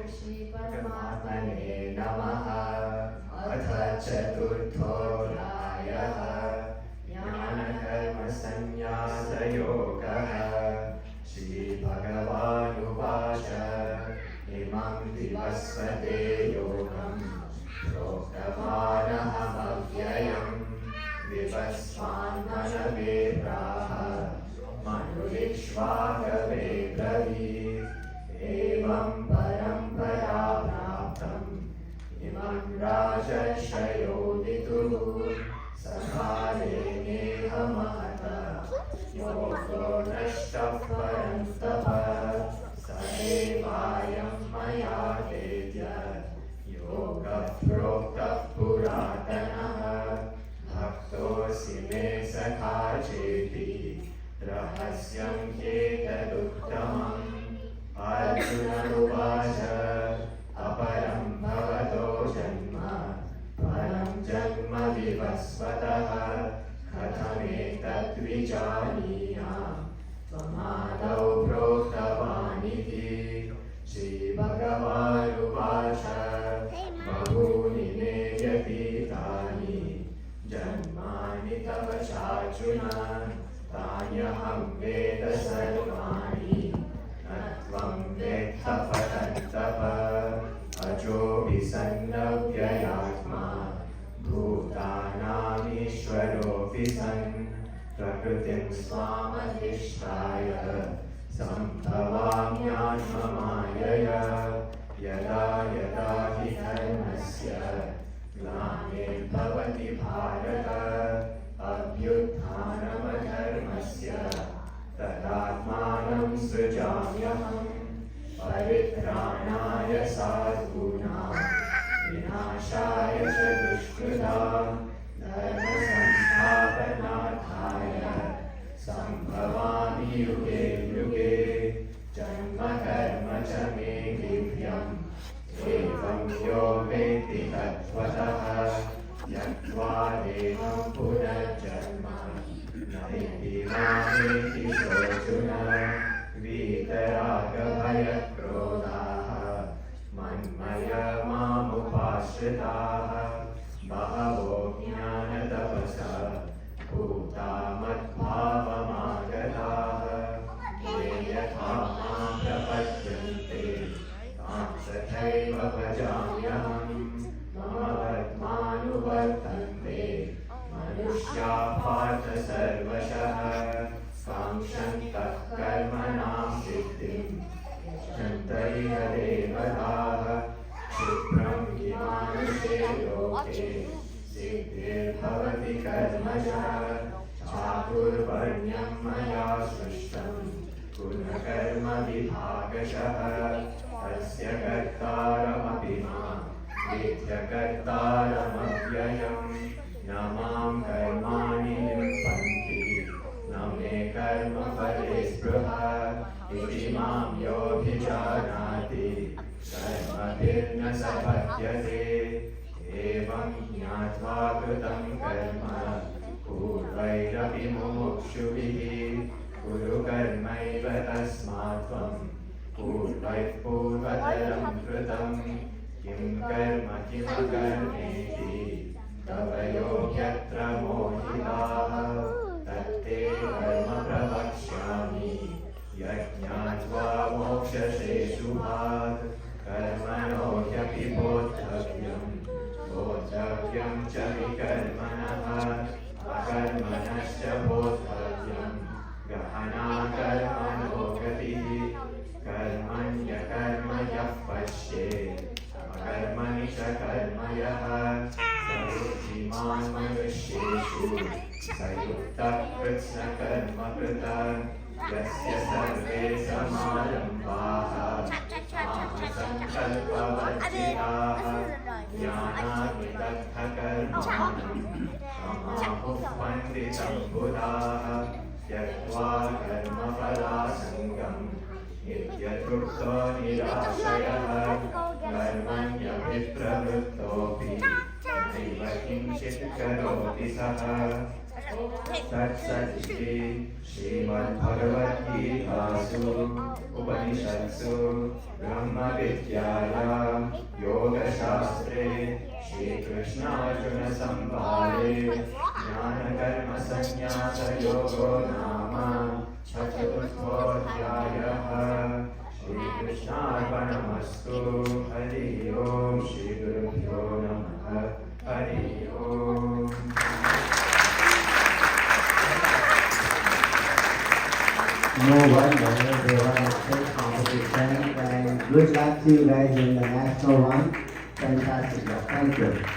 परमात्मने नमः। अथ चतुर्थोऽध्यायः ज्ञानकर्मसन्न्यासयोगः। श्रीभगवानुवाच इमं विवस्वते योगं प्रोक्तवानहमव्ययम् विवस्वान्मनवे प्राह मनुरिक्ष्वाकवे ब्रवीत्। एवं परम्परा प्राप्तम् इमं राजर्षयो विदुः सकाले नेह महतः योगो नष्टः परन्तप। स एवायं मया तेद्य योगः प्रोक्तः पुरातनः। भक्तोऽसि मे सखा चेति रहस्यं ह्येतदुत्तमम्। अर्जुन उवाच अपरं भवतो जन्म परं जन्म विवस्वतः कथमेतद्विजानीयाम् त्वमादौ प्रोक्तवानिति। श्रीभगवानुवाच बहूनि मे व्यतीतानि जन्मानि तव चार्जुन तान्यहं वेद सर्वाणि न त्वं वेत्थ परन्तप। अजोऽपि सन्नव्ययात्मा भूतानामीश्वरोऽपि सन् प्रकृतिं स्वामधिष्ठाय सम्भवाम्यात्ममायया। यदा यदा हि धर्मस्य ग्लानिर्भवति भारत अभ्युत्थानमधर्मस्य तदात्मानं सृजाम्यहम्। परित्राणाय साधूनां विनाशाय च दुष्कृतां धर्मसंस्थापनार्थाय सम्भवामि युगे युगे। जन्म कर्म च मे दिव्यम् एवं यो वेत्ति तत्त्वतः त्यक्त्वा देहं पुनर्जन्म नैति मामेति सोऽर्जुन। वीतरागभयक्रोधाः मन्मय मामुपाश्रिताः बहवो ज्ञानतपसा भूता मद्भावमागताः। ये यथा मां प्रपद्यन्ते तां तथैव भजाम्यहम्। मम वर्त्मानुवर्तन्ते मनुष्याः पार्थ सर्वशः काङ्क्षन्तः कर्मणां सिद्धिं यजन्तैव देवताः। क्षिप्रं हि मानुषे लोके सिद्धिर्भवति कर्मजा। चातुर्वर्ण्यं मया सृष्टं गुणकर्मविभागशः तस्य कर्तारमपि मां विद्यकर्तारमव्ययम्। न मां कर्माणि लिम्पन्ति न मे कर्मफले स्पृहा इति मां योऽभिजानाति कर्मभिर्न स बध्यते। एवं ज्ञात्वा कृतं कर्म पूर्वैरपि मुमुक्षुभिः कुरु कर्मैव तस्मात् त्वं पूर्वैः पूर्वतरं कृतं। किं कर्म किमकर्मेति तव योऽप्यत्र मोहिताः तत्ते कर्म प्रवक्ष्यामि यज्ञात्वा मोक्षसे शुभात्। कर्मणो ह्यपि बोद्धव्यं च विकर्मणः अकर्मणश्च बोद्धव्यं गहना कर्मणो गतिः। कर्मण्यकर्म यः पश्येत् अकर्मणि च कर्म यः स बुद्धिमान् मनुष्येषु स युक्तः कृत्स्नकर्मकृतः। यस्य सर्वे समारम्भाः संकल्पवर्जिताः ज्ञानाग्निदग्धकर्माणं तमाहुः पण्डितं बुधाः। त्यक्त्वा कर्मफलासङ्गं नित्यतृप्तो निराशयः कर्मण्यभिप्रवृत्तोऽपि नैव किञ्चित् करोति सः। ॐ तत्सदिति श्रीमद्भगवद्गीतासु उपनिषत्सु ब्रह्मविद्यायां योगशास्त्रे श्रीकृष्णार्जुनसंवादे ज्ञानकर्मसन्न्यासयोगो नाम चतुर्थोऽध्यायः। श्रीकृष्णार्पणमस्तु। हरि ओम। श्रीगुरुभ्यो नमः। हरि ओम। No wonder they won the state competition, and good luck to you guys in the national one. Fantastic job. Thank you.